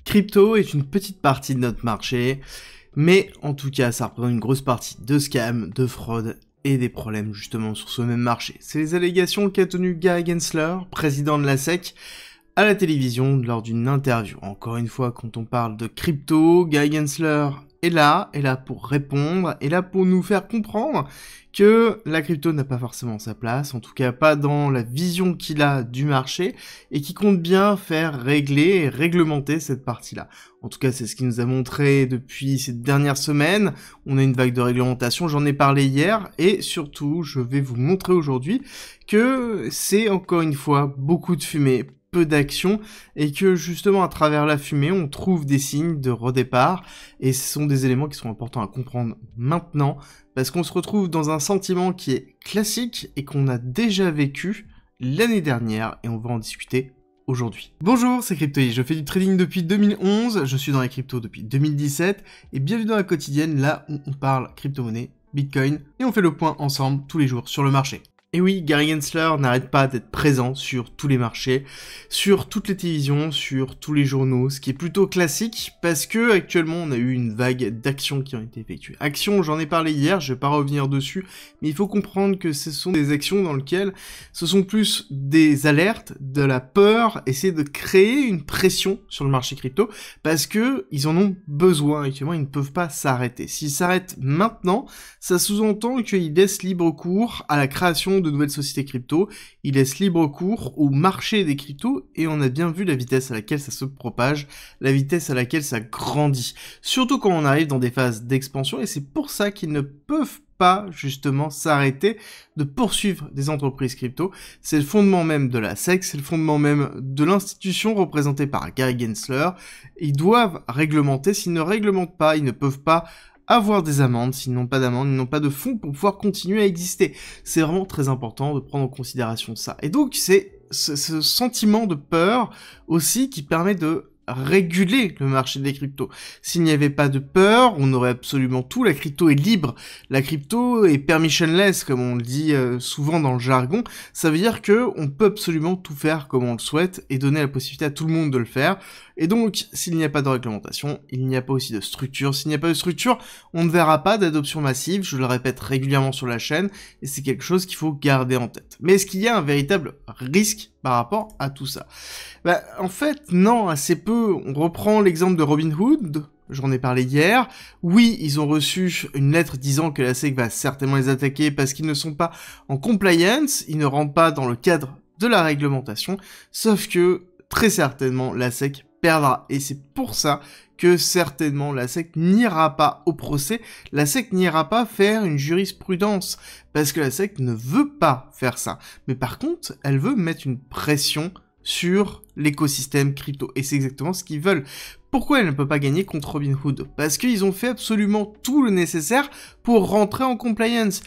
Crypto est une petite partie de notre marché, mais en tout cas ça représente une grosse partie de scams, de fraude et des problèmes justement sur ce même marché. C'est les allégations qu'a tenu Gary Gensler, président de la SEC, à la télévision lors d'une interview. Encore une fois, quand on parle de crypto, Gary Gensler est là pour répondre, est là pour nous faire comprendre que la crypto n'a pas forcément sa place, en tout cas pas dans la vision qu'il a du marché, et qui compte bien faire régler et réglementer cette partie-là. En tout cas, c'est ce qu'il nous a montré depuis ces dernières semaines. On a une vague de réglementation, j'en ai parlé hier, et surtout, je vais vous montrer aujourd'hui que c'est encore une fois beaucoup de fumée, peu d'action, et que justement à travers la fumée on trouve des signes de redépart, et ce sont des éléments qui sont importants à comprendre maintenant, parce qu'on se retrouve dans un sentiment qui est classique et qu'on a déjà vécu l'année dernière, et on va en discuter aujourd'hui. Bonjour, c'est Cryptoï, je fais du trading depuis 2011, je suis dans les cryptos depuis 2017, et bienvenue dans la quotidienne, là où on parle crypto-monnaie, Bitcoin, et on fait le point ensemble tous les jours sur le marché. Et oui, Gary Gensler n'arrête pas d'être présent sur tous les marchés, sur toutes les télévisions, sur tous les journaux, ce qui est plutôt classique, parce que actuellement on a eu une vague d'actions qui ont été effectuées. Actions, j'en ai parlé hier, je vais pas revenir dessus, mais il faut comprendre que ce sont des actions dans lesquelles ce sont plus des alertes, de la peur, essayer de créer une pression sur le marché crypto, parce que ils en ont besoin actuellement, ils ne peuvent pas s'arrêter. S'ils s'arrêtent maintenant, ça sous-entend qu'ils laissent libre cours à la création de nouvelles sociétés crypto, il laisse libre cours au marché des cryptos, et on a bien vu la vitesse à laquelle ça se propage, la vitesse à laquelle ça grandit, surtout quand on arrive dans des phases d'expansion, et c'est pour ça qu'ils ne peuvent pas justement s'arrêter de poursuivre des entreprises crypto. C'est le fondement même de la SEC, c'est le fondement même de l'institution représentée par Gary Gensler. Ils doivent réglementer, s'ils ne réglementent pas, ils ne peuvent pas avoir des amendes, s'ils n'ont pas d'amendes, ils n'ont pas de fonds pour pouvoir continuer à exister. C'est vraiment très important de prendre en considération ça. Et donc c'est ce sentiment de peur aussi qui permet de réguler le marché des cryptos. S'il n'y avait pas de peur, on aurait absolument tout, la crypto est libre, la crypto est permissionless, comme on le dit souvent dans le jargon, ça veut dire que on peut absolument tout faire comme on le souhaite, et donner la possibilité à tout le monde de le faire, et donc, s'il n'y a pas de réglementation, il n'y a pas aussi de structure, s'il n'y a pas de structure, on ne verra pas d'adoption massive, je le répète régulièrement sur la chaîne, et c'est quelque chose qu'il faut garder en tête. Mais est-ce qu'il y a un véritable risque par rapport à tout ça? En fait, non, assez peu. On reprend l'exemple de Robinhood, j'en ai parlé hier. Oui, ils ont reçu une lettre disant que la SEC va certainement les attaquer parce qu'ils ne sont pas en compliance, ils ne rentrent pas dans le cadre de la réglementation, sauf que, très certainement, la SEC perdra. Et c'est pour ça que certainement la SEC n'ira pas au procès, la SEC n'ira pas faire une jurisprudence, parce que la SEC ne veut pas faire ça. Mais par contre, elle veut mettre une pression sur l'écosystème crypto, et c'est exactement ce qu'ils veulent. Pourquoi elle ne peut pas gagner contre Robinhood? Parce qu'ils ont fait absolument tout le nécessaire pour rentrer en compliance.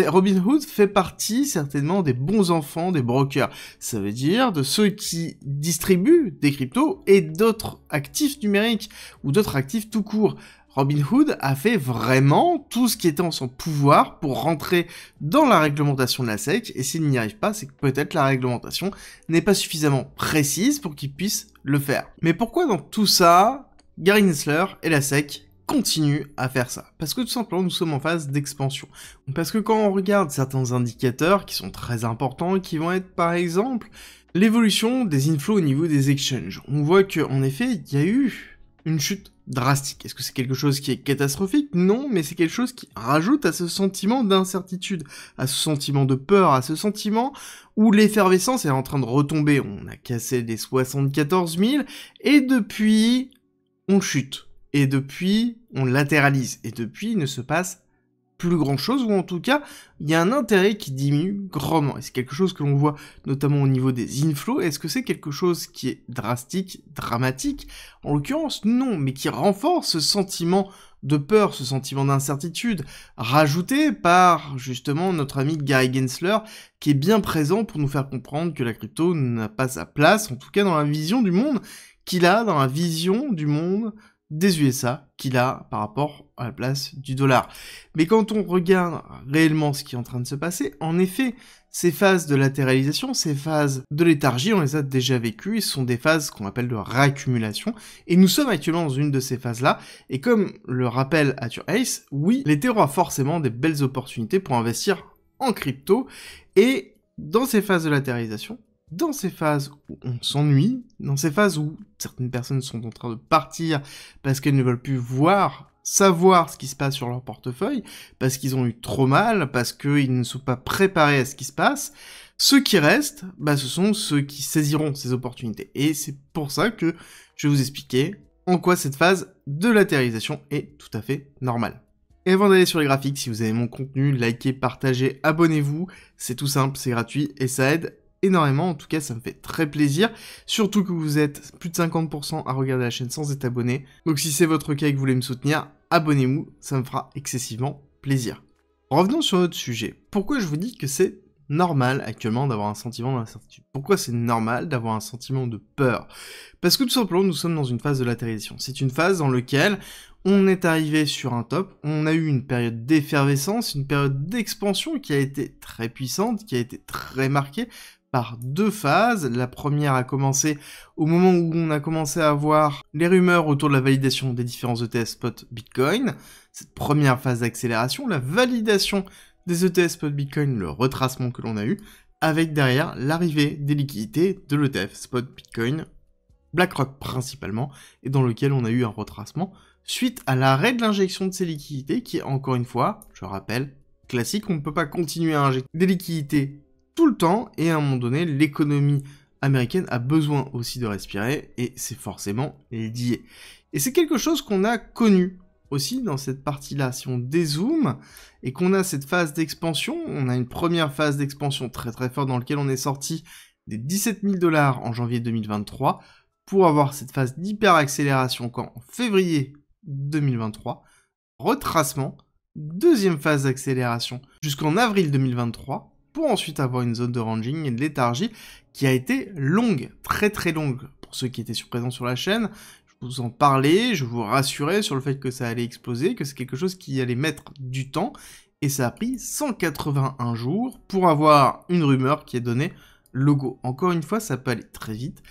Robinhood fait partie certainement des bons enfants des brokers. Ça veut dire de ceux qui distribuent des cryptos et d'autres actifs numériques, ou d'autres actifs tout court. Robinhood a fait vraiment tout ce qui était en son pouvoir pour rentrer dans la réglementation de la SEC, et s'il n'y arrive pas, c'est que peut-être la réglementation n'est pas suffisamment précise pour qu'il puisse le faire. Mais pourquoi dans tout ça, Gary Gensler et la SEC continuent à faire ça? Parce que tout simplement, nous sommes en phase d'expansion. Parce que quand on regarde certains indicateurs qui sont très importants, qui vont être par exemple l'évolution des inflows au niveau des exchanges, on voit qu'en effet, il y a eu une chute drastique. Est-ce que c'est quelque chose qui est catastrophique? Non, mais c'est quelque chose qui rajoute à ce sentiment d'incertitude, à ce sentiment de peur, à ce sentiment où l'effervescence est en train de retomber. On a cassé les 74 000, et depuis, on chute. Et depuis, on latéralise. Et depuis, il ne se passe plus grand chose, ou en tout cas, il y a un intérêt qui diminue grandement. Et c'est quelque chose que l'on voit notamment au niveau des inflows. Est-ce que c'est quelque chose qui est drastique, dramatique? En l'occurrence, non, mais qui renforce ce sentiment de peur, ce sentiment d'incertitude, rajouté par, justement, notre ami Gary Gensler, qui est bien présent pour nous faire comprendre que la crypto n'a pas sa place, en tout cas dans la vision du monde qu'il a, dans la vision du monde des USA qu'il a par rapport à la place du dollar. Mais quand on regarde réellement ce qui est en train de se passer, en effet, ces phases de latéralisation, ces phases de léthargie, on les a déjà vécues, et ce sont des phases qu'on appelle de réaccumulation, et nous sommes actuellement dans une de ces phases-là, et comme le rappelle Arthur Hayes, oui, l'été aura forcément des belles opportunités pour investir en crypto, et dans ces phases de latéralisation, dans ces phases où on s'ennuie, dans ces phases où certaines personnes sont en train de partir parce qu'elles ne veulent plus savoir ce qui se passe sur leur portefeuille, parce qu'ils ont eu trop mal, parce qu'ils ne sont pas préparés à ce qui se passe, ceux qui restent, ce sont ceux qui saisiront ces opportunités. Et c'est pour ça que je vais vous expliquer en quoi cette phase de latéralisation est tout à fait normale. Et avant d'aller sur les graphiques, si vous aimez mon contenu, likez, partagez, abonnez-vous, c'est tout simple, c'est gratuit et ça aide énormément, en tout cas ça me fait très plaisir, surtout que vous êtes plus de 50% à regarder la chaîne sans être abonné, donc si c'est votre cas et que vous voulez me soutenir, abonnez-vous, ça me fera excessivement plaisir. Revenons sur notre sujet, pourquoi je vous dis que c'est normal actuellement d'avoir un sentiment d'incertitude? Pourquoi c'est normal d'avoir un sentiment de peur? Parce que tout simplement nous sommes dans une phase de latéralisation, c'est une phase dans laquelle on est arrivé sur un top, on a eu une période d'effervescence, une période d'expansion qui a été très puissante, qui a été très marquée, par deux phases. La première a commencé au moment où on a commencé à avoir les rumeurs autour de la validation des différents ETF spot Bitcoin. Cette première phase d'accélération, la validation des ETF spot Bitcoin, le retracement que l'on a eu, avec derrière l'arrivée des liquidités de l'ETF spot Bitcoin, BlackRock principalement, et dans lequel on a eu un retracement suite à l'arrêt de l'injection de ces liquidités qui est encore une fois, je rappelle, classique, on ne peut pas continuer à injecter des liquidités tout le temps, et à un moment donné, l'économie américaine a besoin aussi de respirer, et c'est forcément lié. Et c'est quelque chose qu'on a connu aussi dans cette partie-là. Si on dézoome, et qu'on a cette phase d'expansion, on a une première phase d'expansion très très forte dans laquelle on est sorti des 17 000 $ en janvier 2023, pour avoir cette phase d'hyper-accélération quand en février 2023, retracement, deuxième phase d'accélération jusqu'en avril 2023, pour ensuite avoir une zone de ranging et de léthargie qui a été longue, très très longue. Pour ceux qui étaient présents sur la chaîne, je vous en parlais, je vous rassurais sur le fait que ça allait exploser, que c'est quelque chose qui allait mettre du temps, et ça a pris 181 jours pour avoir une rumeur qui est donnée le go. Encore une fois, ça peut aller très vite,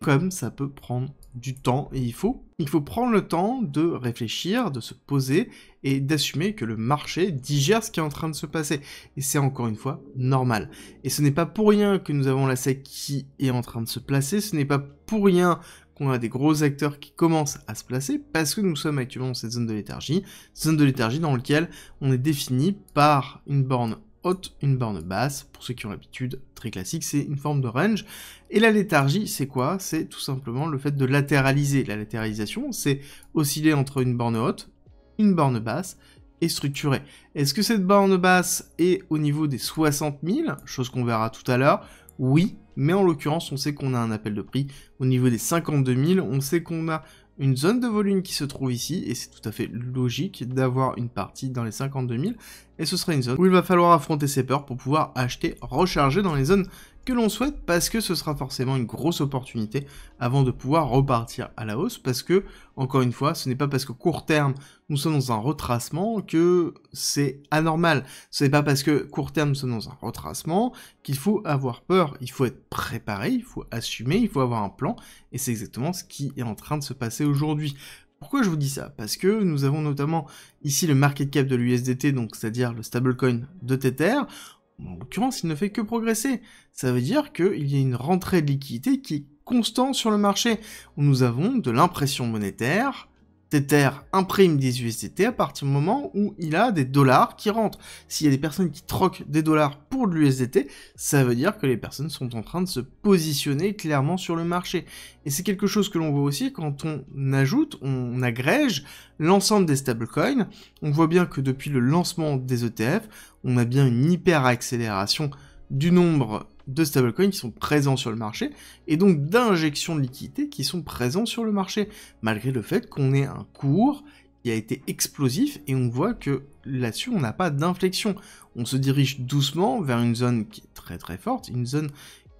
comme ça peut prendre du temps, et il faut prendre le temps de réfléchir, de se poser, et d'assumer que le marché digère ce qui est en train de se passer. Et c'est encore une fois normal. Et ce n'est pas pour rien que nous avons la SEC qui est en train de se placer, ce n'est pas pour rien qu'on a des gros acteurs qui commencent à se placer, parce que nous sommes actuellement dans cette zone de léthargie dans laquelle on est défini par une borne haute, une borne basse, pour ceux qui ont l'habitude, très classique, c'est une forme de range. Et la léthargie, c'est quoi? C'est tout simplement le fait de latéraliser. La latéralisation, c'est osciller entre une borne haute, une borne basse, et structurée. Est-ce que cette borne basse est au niveau des 60 000, chose qu'on verra tout à l'heure? Oui, mais en l'occurrence, on sait qu'on a un appel de prix au niveau des 52 000, on sait qu'on a une zone de volume qui se trouve ici, et c'est tout à fait logique d'avoir une partie dans les 52 000, et ce sera une zone où il va falloir affronter ses peurs pour pouvoir acheter, recharger dans les zones que l'on souhaite, parce que ce sera forcément une grosse opportunité avant de pouvoir repartir à la hausse, parce que, encore une fois, ce n'est pas parce que court terme, nous sommes dans un retracement que c'est anormal. Ce n'est pas parce que court terme, nous sommes dans un retracement qu'il faut avoir peur. Il faut être préparé, il faut assumer, il faut avoir un plan, et c'est exactement ce qui est en train de se passer aujourd'hui. Pourquoi je vous dis ça? Parce que nous avons notamment ici le market cap de l'USDT, donc c'est-à-dire le stablecoin de Tether. En l'occurrence, il ne fait que progresser. Ça veut dire qu'il y a une rentrée de liquidité qui est constante sur le marché, où nous avons de l'impression monétaire. Tether imprime des USDT à partir du moment où il a des dollars qui rentrent. S'il y a des personnes qui troquent des dollars pour de l'USDT, ça veut dire que les personnes sont en train de se positionner clairement sur le marché. Et c'est quelque chose que l'on voit aussi quand on ajoute, on agrège l'ensemble des stablecoins. On voit bien que depuis le lancement des ETF, on a bien une hyper accélération du nombre de stablecoins qui sont présents sur le marché, et donc d'injections de liquidités qui sont présents sur le marché, malgré le fait qu'on ait un cours qui a été explosif, et on voit que là-dessus, on n'a pas d'inflexion. On se dirige doucement vers une zone qui est très très forte, une zone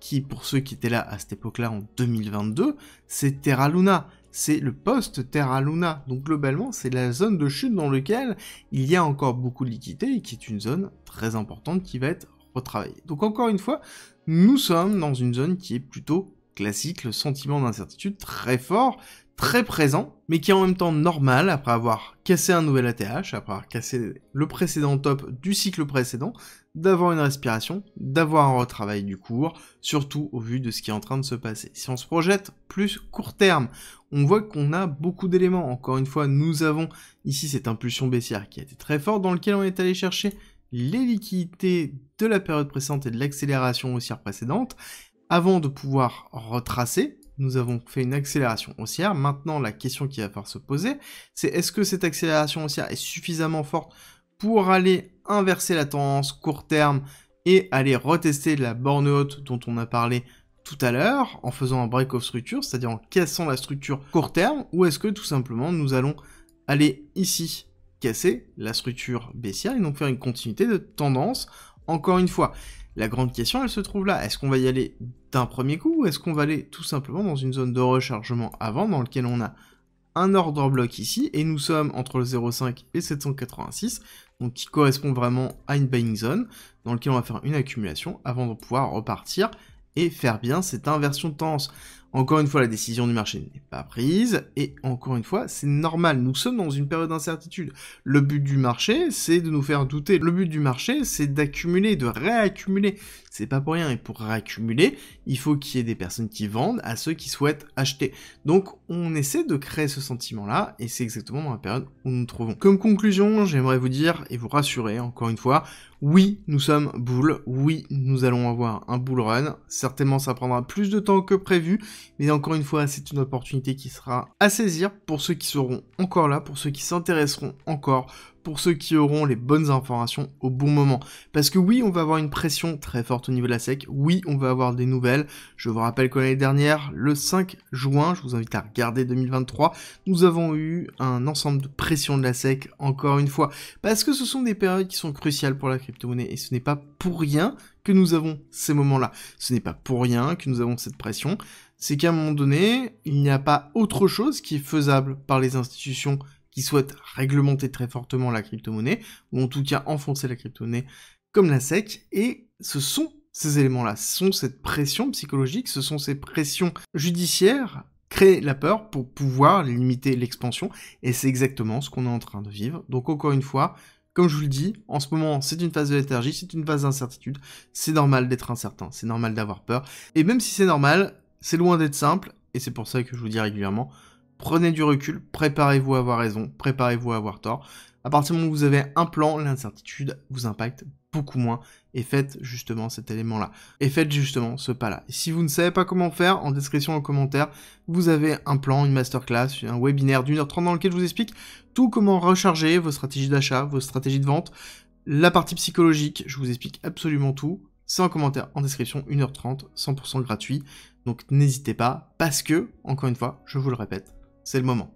qui, pour ceux qui étaient là à cette époque-là, en 2022, c'est Terra Luna. c'est le poste Terra Luna. Donc globalement, c'est la zone de chute dans laquelle il y a encore beaucoup de liquidités et qui est une zone très importante qui va être retravaillée. Donc encore une fois, nous sommes dans une zone qui est plutôt classique, le sentiment d'incertitude très fort, très présent, mais qui est en même temps normal après avoir cassé un nouvel ATH, après avoir cassé le précédent top du cycle précédent, d'avoir une respiration, d'avoir un retravail du cours, surtout au vu de ce qui est en train de se passer. Si on se projette plus court terme, on voit qu'on a beaucoup d'éléments. Encore une fois, nous avons ici cette impulsion baissière qui a été très forte, dans laquelle on est allé chercher les liquidités de la période précédente et de l'accélération haussière précédente, avant de pouvoir retracer. Nous avons fait une accélération haussière. Maintenant, la question qui va falloir se poser, c'est est-ce que cette accélération haussière est suffisamment forte pour aller inverser la tendance court terme et aller retester la borne haute dont on a parlé tout à l'heure, en faisant un break of structure, c'est-à-dire en cassant la structure court terme, ou est-ce que tout simplement nous allons aller ici casser la structure baissière et donc faire une continuité de tendance. Encore une fois, la grande question, elle se trouve là. Est-ce qu'on va y aller d'un premier coup ou est-ce qu'on va aller tout simplement dans une zone de rechargement avant dans laquelle on a un order block ici et nous sommes entre le 0,5 et 786, donc qui correspond vraiment à une buying zone dans lequel on va faire une accumulation avant de pouvoir repartir et faire bien cette inversion de tendance. Encore une fois, la décision du marché n'est pas prise, et encore une fois, c'est normal, nous sommes dans une période d'incertitude. Le but du marché, c'est de nous faire douter. Le but du marché, c'est d'accumuler, de réaccumuler. C'est pas pour rien, et pour réaccumuler, il faut qu'il y ait des personnes qui vendent à ceux qui souhaitent acheter. Donc, on essaie de créer ce sentiment-là, et c'est exactement dans la période où nous nous trouvons. Comme conclusion, j'aimerais vous dire, et vous rassurer, encore une fois, oui, nous sommes bull, oui, nous allons avoir un bull run, certainement ça prendra plus de temps que prévu, mais encore une fois, c'est une opportunité qui sera à saisir pour ceux qui seront encore là, pour ceux qui s'intéresseront encore, pour ceux qui auront les bonnes informations au bon moment. Parce que oui, on va avoir une pression très forte au niveau de la SEC, oui, on va avoir des nouvelles. Je vous rappelle que l'année dernière, le 5 juin, je vous invite à regarder 2023, nous avons eu un ensemble de pressions de la SEC, encore une fois, parce que ce sont des périodes qui sont cruciales pour la crypto-monnaie, et ce n'est pas pour rien que nous avons ces moments-là. Ce n'est pas pour rien que nous avons cette pression, c'est qu'à un moment donné, il n'y a pas autre chose qui est faisable par les institutions qui souhaitent réglementer très fortement la crypto-monnaie, ou en tout cas enfoncer la crypto-monnaie comme la SEC, et ce sont ces éléments-là, ce sont cette pression psychologique, ce sont ces pressions judiciaires, créer la peur pour pouvoir limiter l'expansion, et c'est exactement ce qu'on est en train de vivre. Donc encore une fois, comme je vous le dis, en ce moment, c'est une phase de léthargie, c'est une phase d'incertitude, c'est normal d'être incertain, c'est normal d'avoir peur, et même si c'est normal, c'est loin d'être simple, et c'est pour ça que je vous dis régulièrement, prenez du recul, préparez-vous à avoir raison, préparez-vous à avoir tort. À partir du moment où vous avez un plan, l'incertitude vous impacte beaucoup moins, et faites justement cet élément-là. Et faites justement ce pas-là. Et si vous ne savez pas comment faire, en description, en commentaire, vous avez un plan, une masterclass, un webinaire d'1h30 dans lequel je vous explique tout comment recharger vos stratégies d'achat, vos stratégies de vente, la partie psychologique, je vous explique absolument tout. C'est en commentaire, en description, 1h30, 100% gratuit. Donc n'hésitez pas, parce que, encore une fois, je vous le répète, c'est le moment.